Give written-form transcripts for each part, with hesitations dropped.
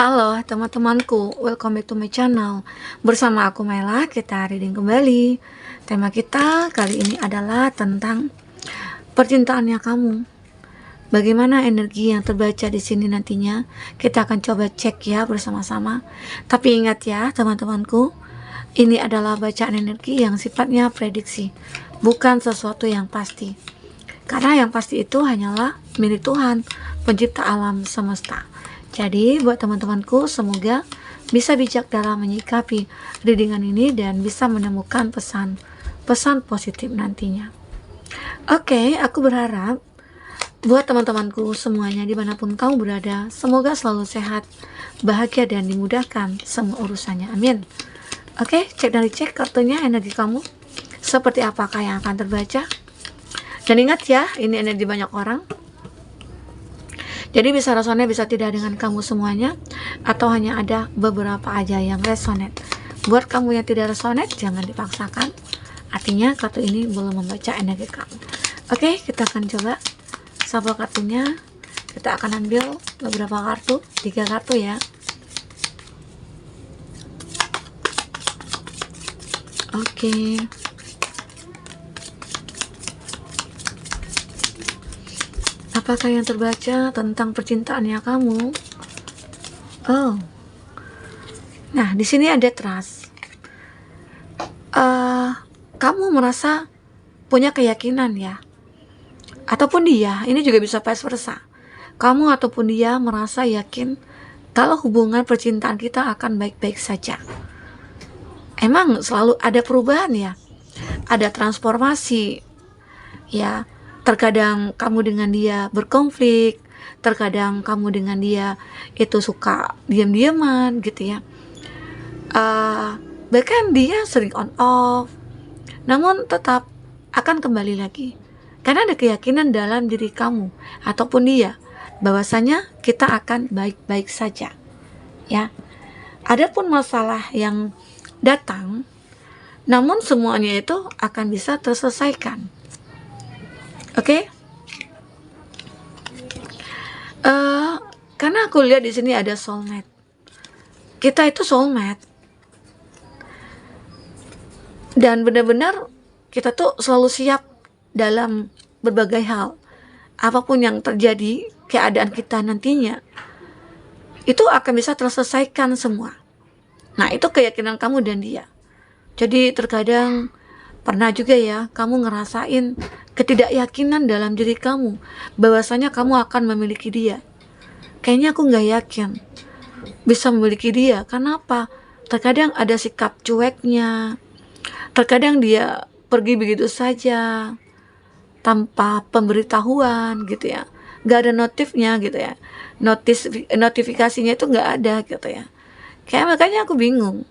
Halo teman-temanku, welcome back to my channel. Bersama aku Mela, kita reading kembali. Tema kita kali ini adalah tentang percintaannya kamu. Bagaimana energi yang terbaca di sini nantinya? Kita akan coba cek ya bersama-sama. Tapi ingat ya teman-temanku, ini adalah bacaan energi yang sifatnya prediksi, bukan sesuatu yang pasti. Karena yang pasti itu hanyalah milik Tuhan, pencipta alam semesta. Jadi buat teman-temanku, semoga bisa bijak dalam menyikapi readingan ini dan bisa menemukan pesan positif nantinya. Oke, aku berharap buat teman-temanku semuanya dimanapun kamu berada, semoga selalu sehat, bahagia dan dimudahkan semua urusannya. Amin. Oke, cek kartunya, energi kamu seperti apakah yang akan terbaca. Dan ingat ya, ini energi banyak orang. Jadi bisa resonate, bisa tidak dengan kamu semuanya, atau hanya ada beberapa aja yang resonate. Buat kamu yang tidak resonate, jangan dipaksakan. Artinya kartu ini belum membaca energi kamu. Oke, kita akan coba shuffle kartunya. Kita akan ambil beberapa kartu, 3 kartu ya. Oke. Apakah yang terbaca tentang percintaannya kamu? Oh, nah di sini ada trust. Kamu merasa punya keyakinan ya, ataupun dia, ini juga bisa vice versa. Kamu ataupun dia merasa yakin kalau hubungan percintaan kita akan baik-baik saja. Emang selalu ada perubahan ya, ada transformasi ya. Terkadang kamu dengan dia berkonflik, terkadang kamu dengan dia itu suka diam-diaman gitu ya. Bahkan dia sering on off, namun tetap akan kembali lagi karena ada keyakinan dalam diri kamu ataupun dia bahwasanya kita akan baik-baik saja ya. Adapun masalah yang datang, namun semuanya itu akan bisa terselesaikan. Oke, karena aku lihat di sini ada soulmate. Kita itu soulmate, dan benar-benar kita tuh selalu siap dalam berbagai hal. Apapun yang terjadi, keadaan kita nantinya itu akan bisa terselesaikan semua. Nah, itu keyakinan kamu dan dia. Jadi terkadang pernah juga ya kamu ngerasain ketidakyakinan dalam diri kamu bahwasanya kamu akan memiliki dia. Kayaknya aku nggak yakin bisa memiliki dia. Kenapa? Terkadang ada sikap cueknya, terkadang dia pergi begitu saja tanpa pemberitahuan gitu ya, nggak ada notifnya gitu ya, notifikasinya itu nggak ada gitu ya. Kayak makanya aku bingung,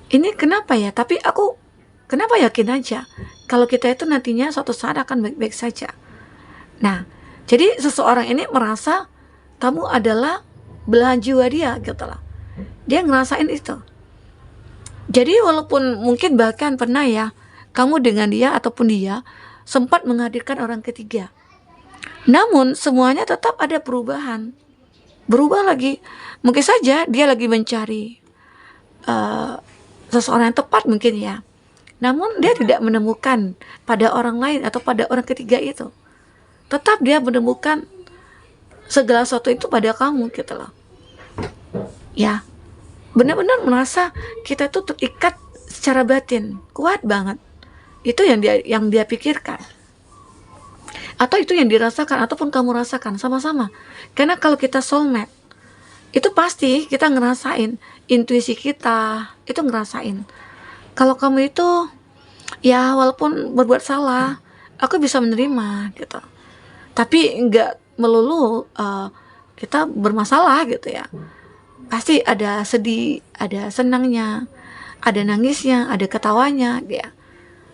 ini kenapa ya, tapi aku kenapa yakin aja kalau kita itu nantinya suatu saat akan baik-baik saja. Nah, jadi seseorang ini merasa kamu adalah belahan jiwa dia gitu lah. Dia ngerasain itu. Jadi walaupun mungkin bahkan pernah ya kamu dengan dia ataupun dia sempat menghadirkan orang ketiga, namun semuanya tetap ada perubahan. Berubah lagi. Mungkin saja dia lagi mencari seseorang yang tepat mungkin ya, namun dia tidak menemukan pada orang lain atau pada orang ketiga itu. Tetap dia menemukan segala sesuatu itu pada kamu gitu loh ya. Benar-benar merasa kita tuh terikat secara batin kuat banget. Itu yang dia pikirkan, atau itu yang dirasakan ataupun kamu rasakan sama-sama. Karena kalau kita soulmate itu pasti kita ngerasain, intuisi kita itu ngerasain kalau kamu itu ya walaupun berbuat salah, aku bisa menerima gitu. Tapi enggak melulu kita bermasalah gitu ya. Pasti ada sedih, ada senangnya, ada nangisnya, ada ketawanya ya.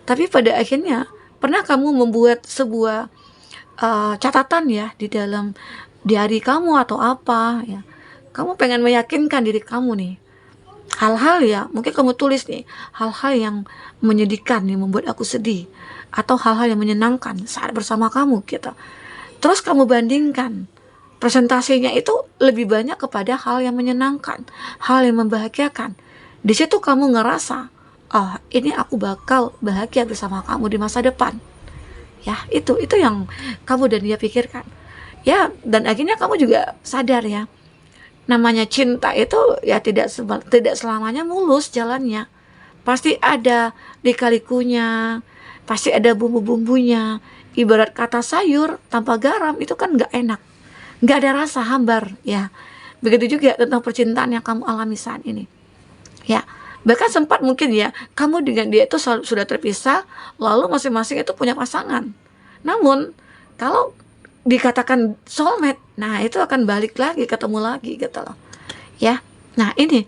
Tapi pada akhirnya pernah kamu membuat sebuah catatan ya di dalam diary kamu atau apa ya. Kamu pengen meyakinkan diri kamu nih. Hal-hal ya, mungkin kamu tulis nih, hal-hal yang menyedihkan nih, membuat aku sedih, atau hal-hal yang menyenangkan saat bersama kamu gitu. Terus kamu bandingkan presentasinya itu lebih banyak kepada hal yang menyenangkan, hal yang membahagiakan. Di situ kamu ngerasa, oh ini aku bakal bahagia bersama kamu di masa depan. Ya, itu yang kamu dan dia pikirkan. Ya, dan akhirnya kamu juga sadar ya, namanya cinta itu ya tidak selamanya mulus jalannya. Pasti ada lika-likunya, pasti ada bumbu-bumbunya. Ibarat kata sayur tanpa garam itu kan nggak enak, nggak ada rasa, hambar ya. Begitu juga tentang percintaan yang kamu alami saat ini ya. Bahkan sempat mungkin ya kamu dengan dia itu sudah terpisah, lalu masing-masing itu punya pasangan. Namun kalau dikatakan soulmate, nah itu akan balik lagi, ketemu lagi gitu loh ya. Nah ini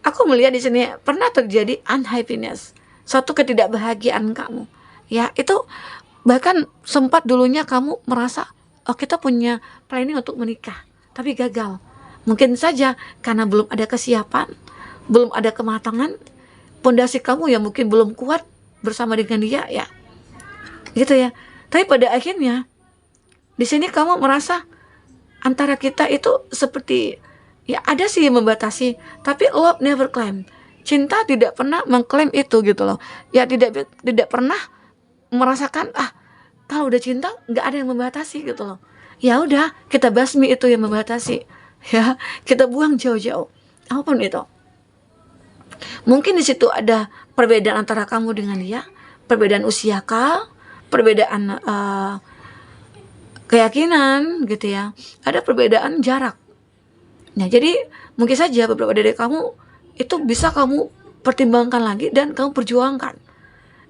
aku melihat di sini pernah terjadi unhappiness, suatu ketidakbahagiaan kamu ya. Itu bahkan sempat dulunya kamu merasa, oh kita punya planning untuk menikah, tapi gagal. Mungkin saja karena belum ada kesiapan, belum ada kematangan, pondasi kamu yang mungkin belum kuat bersama dengan dia ya, gitu ya. Tapi pada akhirnya di sini kamu merasa antara kita itu seperti ya ada sih yang membatasi, tapi love never claim. Cinta tidak pernah mengklaim itu gitu loh. Ya tidak pernah merasakan kalau udah cinta nggak ada yang membatasi gitu loh. Ya udah kita basmi itu yang membatasi ya, kita buang jauh-jauh apapun itu. Mungkin di situ ada perbedaan antara kamu dengan dia, perbedaan usia kah, perbedaan keyakinan gitu ya, ada perbedaan jarak. Nah jadi mungkin saja beberapa dari kamu itu bisa kamu pertimbangkan lagi dan kamu perjuangkan.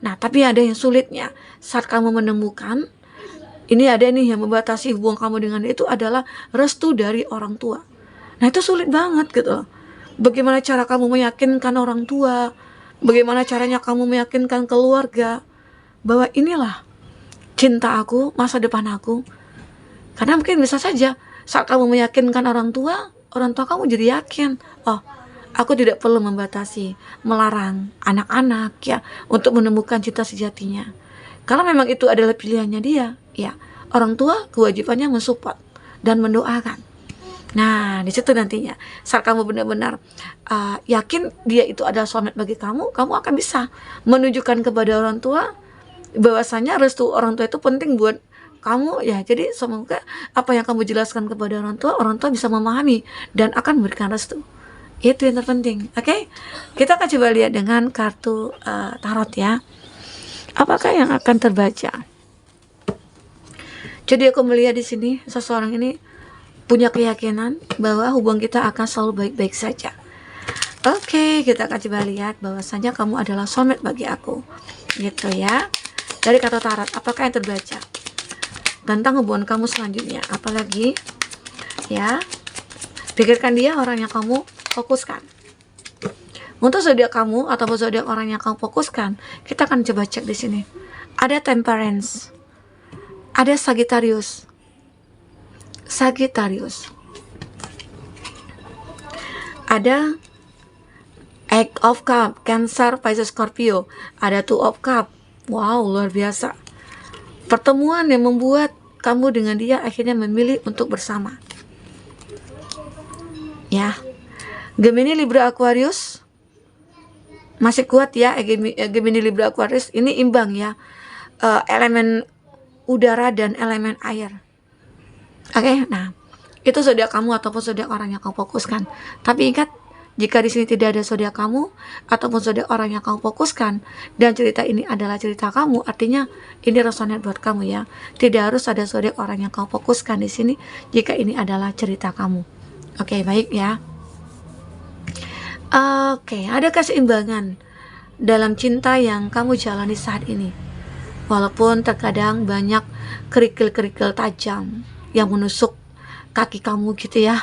Nah tapi ada yang sulitnya saat kamu menemukan ini, ada nih yang membatasi hubungan kamu dengan itu adalah restu dari orang tua. Nah itu sulit banget gitu loh. Bagaimana cara kamu meyakinkan orang tua, bagaimana caranya kamu meyakinkan keluarga bahwa inilah cinta aku, masa depan aku. Karena mungkin bisa saja saat kamu meyakinkan orang tua kamu jadi yakin, oh aku tidak perlu membatasi, melarang anak-anak ya untuk menemukan cinta sejatinya. Kalau memang itu adalah pilihannya dia, ya orang tua kewajibannya mensupport dan mendoakan. Nah di situ nantinya saat kamu benar-benar yakin dia itu adalah soulmate bagi kamu, kamu akan bisa menunjukkan kepada orang tua bahwasanya restu orang tua itu penting buat kamu ya. Jadi semoga apa yang kamu jelaskan kepada orang tua bisa memahami dan akan memberikan restu. Itu yang terpenting. Oke? Kita akan coba lihat dengan kartu tarot ya. Apakah yang akan terbaca? Jadi aku melihat di sini seseorang ini punya keyakinan bahwa hubungan kita akan selalu baik-baik saja. Oke, kita akan coba lihat bahwasanya kamu adalah soulmate bagi aku. Gitu ya. Dari kartu tarot, apakah yang terbaca? Tentang hubungan kamu selanjutnya, apalagi ya, pikirkan dia orang yang kamu fokuskan. Untuk zodiak kamu atau zodiak orang yang kamu fokuskan, kita akan coba cek di sini. Ada Temperance, ada Sagittarius, ada Eight of Cup, Cancer, Pisces, Scorpio, ada Two of Cup. Wow, luar biasa. Pertemuan yang membuat kamu dengan dia akhirnya memilih untuk bersama. Ya. Gemini, Libra, Aquarius masih kuat ya. Gemini, Libra, Aquarius ini imbang ya. Elemen udara dan elemen air. Oke, nah itu zodiak kamu ataupun zodiak orang yang kamu fokuskan. Tapi ingat, jika di sini tidak ada zodiak kamu ataupun zodiak orang yang kamu fokuskan dan cerita ini adalah cerita kamu, artinya ini resonate buat kamu ya. Tidak harus ada zodiak orang yang kamu fokuskan di sini jika ini adalah cerita kamu. Oke, baik ya. Oke, ada keseimbangan dalam cinta yang kamu jalani saat ini. Walaupun terkadang banyak kerikil-kerikil tajam yang menusuk kaki kamu gitu ya.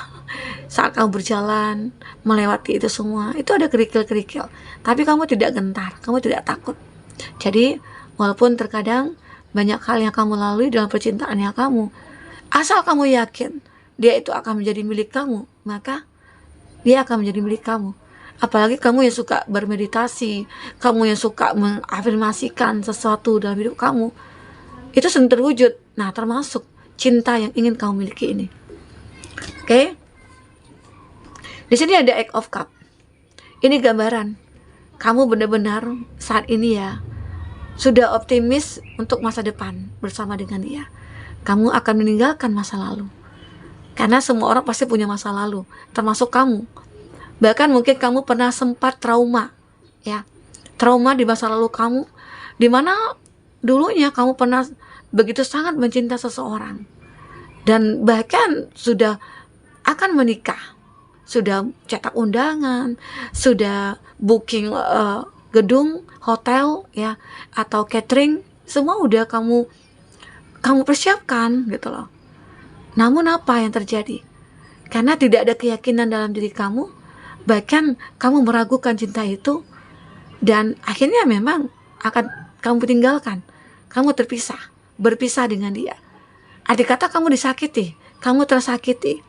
Saat kamu berjalan melewati itu semua, itu ada kerikil-kerikil, tapi kamu tidak gentar, kamu tidak takut. Jadi walaupun terkadang banyak hal yang kamu lalui dalam percintaannya kamu, asal kamu yakin dia itu akan menjadi milik kamu, maka dia akan menjadi milik kamu. Apalagi kamu yang suka bermeditasi, kamu yang suka mengafirmasikan sesuatu dalam hidup kamu, itu sering terwujud. Nah termasuk cinta yang ingin kamu miliki ini. Oke. Di sini ada Eight of Cup. Ini gambaran kamu benar-benar saat ini ya sudah optimis untuk masa depan bersama dengan dia. Kamu akan meninggalkan masa lalu. Karena semua orang pasti punya masa lalu, termasuk kamu. Bahkan mungkin kamu pernah sempat trauma, ya. Trauma di masa lalu kamu, di mana dulunya kamu pernah begitu sangat mencinta seseorang. Dan bahkan sudah akan menikah. Sudah cetak undangan, sudah booking gedung, hotel, ya, atau catering, semua udah kamu persiapkan gitu loh. Namun apa yang terjadi? Karena tidak ada keyakinan dalam diri kamu, bahkan kamu meragukan cinta itu, dan akhirnya memang akan kamu tinggalkan. Kamu berpisah dengan dia. Arti kata kamu disakiti, kamu tersakiti.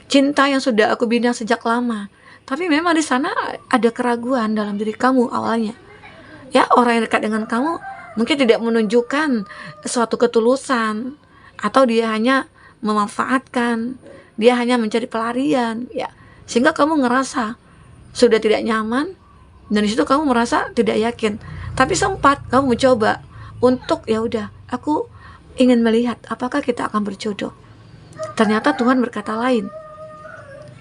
Cinta yang sudah aku bina sejak lama, tapi memang di sana ada keraguan dalam diri kamu awalnya. Ya, orang yang dekat dengan kamu mungkin tidak menunjukkan suatu ketulusan, atau dia hanya memanfaatkan, dia hanya mencari pelarian, ya, sehingga kamu ngerasa sudah tidak nyaman, dan di situ kamu merasa tidak yakin. Tapi sempat kamu mencoba untuk ya udah, aku ingin melihat apakah kita akan berjodoh. Ternyata Tuhan berkata lain.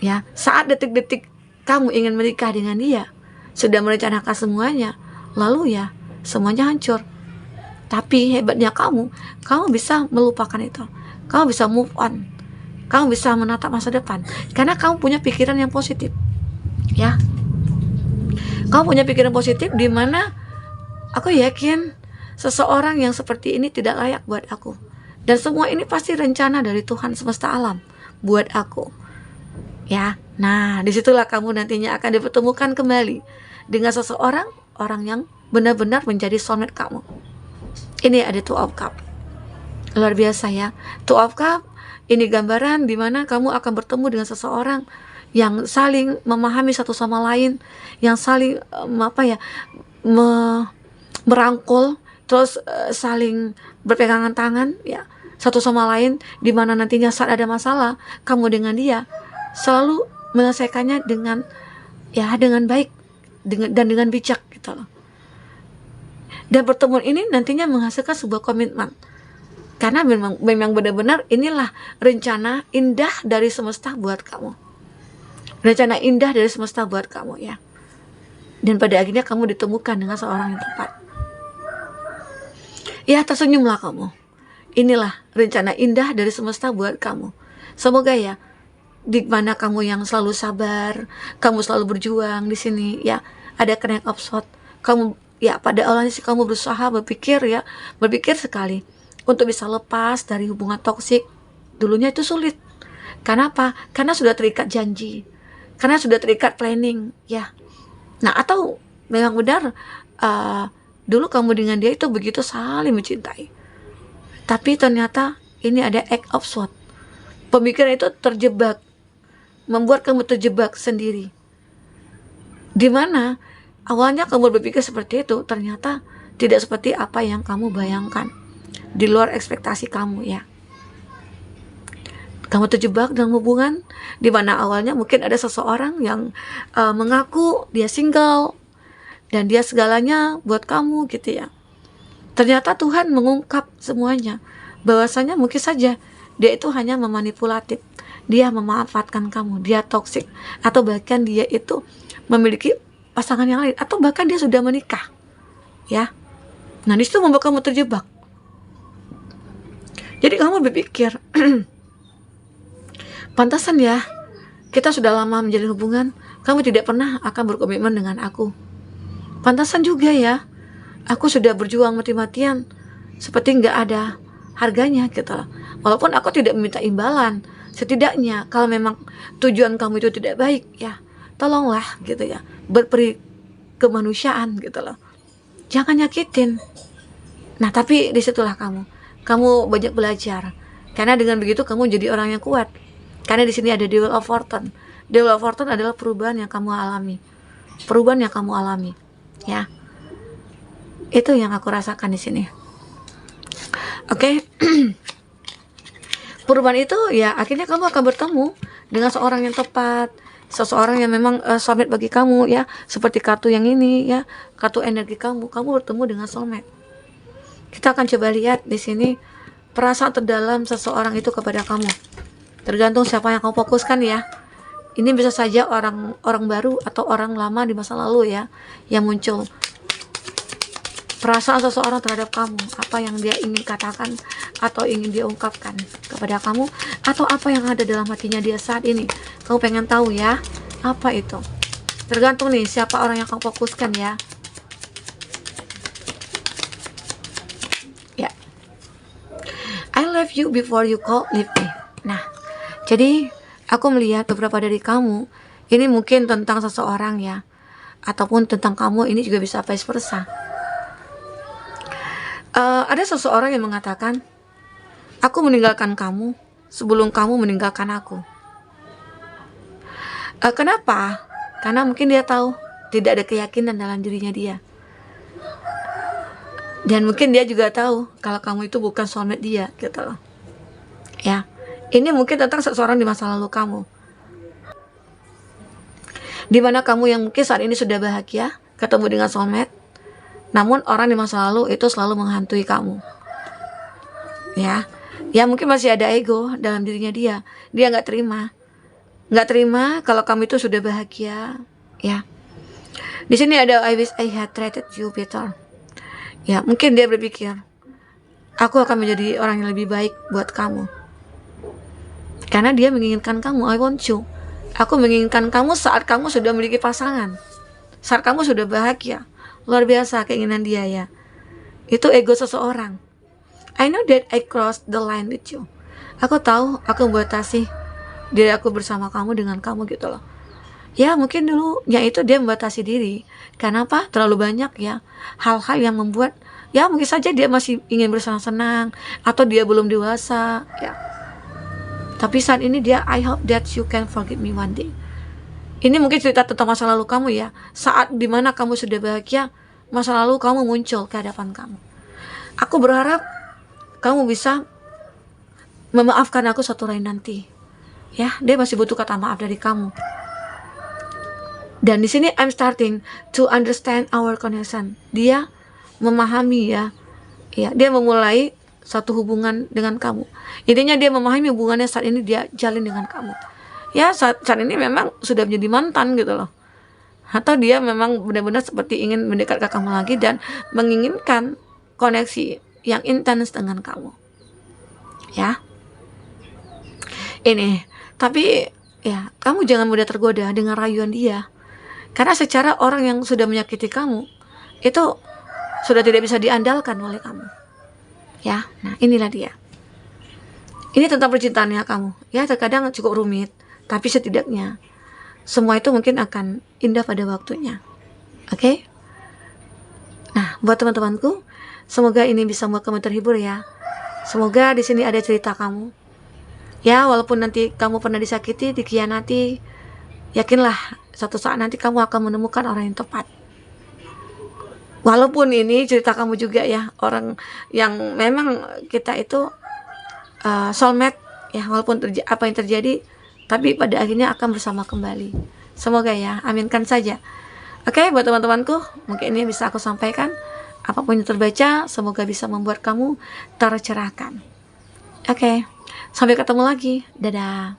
Ya, saat detik-detik kamu ingin menikah dengan dia, sudah merencanakan semuanya, lalu ya semuanya hancur. Tapi hebatnya kamu bisa melupakan itu. Kamu bisa move on. Kamu bisa menatap masa depan karena kamu punya pikiran yang positif. Ya. Kamu punya pikiran positif di mana aku yakin seseorang yang seperti ini tidak layak buat aku. Dan semua ini pasti rencana dari Tuhan semesta alam buat aku. Ya. Nah, disitulah kamu nantinya akan dipertemukan kembali dengan seseorang, orang yang benar-benar menjadi soulmate kamu. Ini ada Two of Cup. Luar biasa ya. Two of Cup ini gambaran di mana kamu akan bertemu dengan seseorang yang saling memahami satu sama lain, yang saling merangkul, terus saling berpegangan tangan ya satu sama lain, di mana nantinya saat ada masalah kamu dengan dia selalu menyelesaikannya dengan baik, dengan bijak gitu loh. Dan pertemuan ini nantinya menghasilkan sebuah komitmen. Karena memang benar-benar inilah rencana indah dari semesta buat kamu. Rencana indah dari semesta buat kamu ya. Dan pada akhirnya kamu ditemukan dengan seorang yang tepat. Ya, tersenyumlah kamu. Inilah rencana indah dari semesta buat kamu. Semoga ya, di mana kamu yang selalu sabar, kamu selalu berjuang di sini ya, ada connect of sword. Kamu ya pada awalnya sih kamu berusaha berpikir sekali untuk bisa lepas dari hubungan toksik. Dulunya itu sulit. Karena apa? Karena sudah terikat janji, karena sudah terikat planning ya. Nah, atau memang benar dulu kamu dengan dia itu begitu saling mencintai, tapi ternyata ini ada act of sword. Pemikiran itu terjebak, membuat kamu terjebak sendiri, di mana awalnya kamu berpikir seperti itu, ternyata tidak seperti apa yang kamu bayangkan, di luar ekspektasi kamu ya. Kamu terjebak dalam hubungan di mana awalnya mungkin ada seseorang yang mengaku dia single dan dia segalanya buat kamu gitu ya. Ternyata Tuhan mengungkap semuanya, bahwasanya mungkin saja dia itu hanya memanipulatif, dia memanfaatkan kamu, dia toksik, atau bahkan dia itu memiliki pasangan yang lain, atau bahkan dia sudah menikah ya. Nah, disitu membuat kamu terjebak. Jadi kamu berpikir pantasan ya, kita sudah lama menjalin hubungan, kamu tidak pernah akan berkomitmen dengan aku. Pantasan juga ya, aku sudah berjuang mati-matian, seperti nggak ada harganya gitu. Walaupun aku tidak meminta imbalan, setidaknya kalau memang tujuan kamu itu tidak baik ya, tolonglah gitu ya, berperi kemanusiaan gitu loh, jangan nyakitin. Nah, tapi disitulah kamu banyak belajar, karena dengan begitu kamu jadi orang yang kuat. Karena di sini ada The Wheel of Fortune. The Wheel of Fortune adalah perubahan yang kamu alami, ya. Itu yang aku rasakan di sini. Oke. Perubahan itu ya akhirnya kamu akan bertemu dengan seorang yang tepat, seseorang yang memang soulmate bagi kamu ya, seperti kartu yang ini ya, kartu energi kamu bertemu dengan soulmate. Kita akan coba lihat di sini perasaan terdalam seseorang itu kepada kamu. Tergantung siapa yang kamu fokuskan ya. Ini bisa saja orang baru atau orang lama di masa lalu ya yang muncul. Perasaan seseorang terhadap kamu, apa yang dia ingin katakan atau ingin dia ungkapkan kepada kamu, atau apa yang ada dalam hatinya dia saat ini. Kamu pengen tahu ya, apa itu? Tergantung nih siapa orang yang kamu fokuskan ya. Ya. I love you before you call leave me. Nah, jadi aku melihat beberapa dari kamu, ini mungkin tentang seseorang ya, ataupun tentang kamu, ini juga bisa vice versa. Ada seseorang yang mengatakan, aku meninggalkan kamu sebelum kamu meninggalkan aku. Kenapa? Karena mungkin dia tahu tidak ada keyakinan dalam dirinya dia. Dan mungkin dia juga tahu kalau kamu itu bukan soulmate dia, gitu loh. Ya, ini mungkin tentang seseorang di masa lalu kamu. Dimana kamu yang mungkin saat ini sudah bahagia, ketemu dengan soulmate, namun orang di masa lalu itu selalu menghantui kamu. Ya mungkin masih ada ego dalam dirinya dia. Dia nggak terima kalau kamu itu sudah bahagia. Ya, di sini ada I wish I had treated you better. Ya, mungkin dia berpikir, aku akan menjadi orang yang lebih baik buat kamu. Karena dia menginginkan kamu, I want you. Aku menginginkan kamu saat kamu sudah memiliki pasangan, saat kamu sudah bahagia. Luar biasa keinginan dia ya. Itu ego seseorang. I know that I crossed the line with you. Aku tahu aku membatasi diri aku bersama kamu dengan kamu gitu loh. Ya mungkin dulunya itu dia membatasi diri. Karena apa? Terlalu banyak ya hal-hal yang membuat, ya mungkin saja dia masih ingin bersenang-senang, atau dia belum dewasa ya. Tapi saat ini dia, I hope that you can forgive me one day. Ini mungkin cerita tentang masa lalu kamu ya. Saat dimana kamu sudah bahagia, masa lalu kamu muncul ke hadapan kamu. Aku berharap kamu bisa memaafkan aku suatu hari nanti. Ya, dia masih butuh kata maaf dari kamu. Dan di sini I'm starting to understand our connection. Dia memahami ya. Ya, dia memulai satu hubungan dengan kamu. Intinya dia memahami hubungannya saat ini dia jalin dengan kamu. Ya saat ini memang sudah menjadi mantan gitu loh, atau dia memang benar-benar seperti ingin mendekat ke kamu lagi dan menginginkan koneksi yang intens dengan kamu ya. Ini tapi ya kamu jangan mudah tergoda dengan rayuan dia, karena secara orang yang sudah menyakiti kamu itu sudah tidak bisa diandalkan oleh kamu ya. Nah inilah dia, ini tentang percintaannya kamu ya. Terkadang cukup rumit, tapi setidaknya semua itu mungkin akan indah pada waktunya. Oke? Nah, buat teman-temanku, semoga ini bisa membuat kamu terhibur ya. Semoga di sini ada cerita kamu. Ya, walaupun nanti kamu pernah disakiti, dikhianati, yakinlah suatu saat nanti kamu akan menemukan orang yang tepat. Walaupun ini cerita kamu juga ya, orang yang memang kita itu soulmate ya, walaupun apa yang terjadi, tapi pada akhirnya akan bersama kembali. Semoga ya, aminkan saja. Oke, buat teman-temanku, mungkin ini bisa aku sampaikan. Apapun yang terbaca, semoga bisa membuat kamu tercerahkan. Oke, sampai ketemu lagi. Dadah.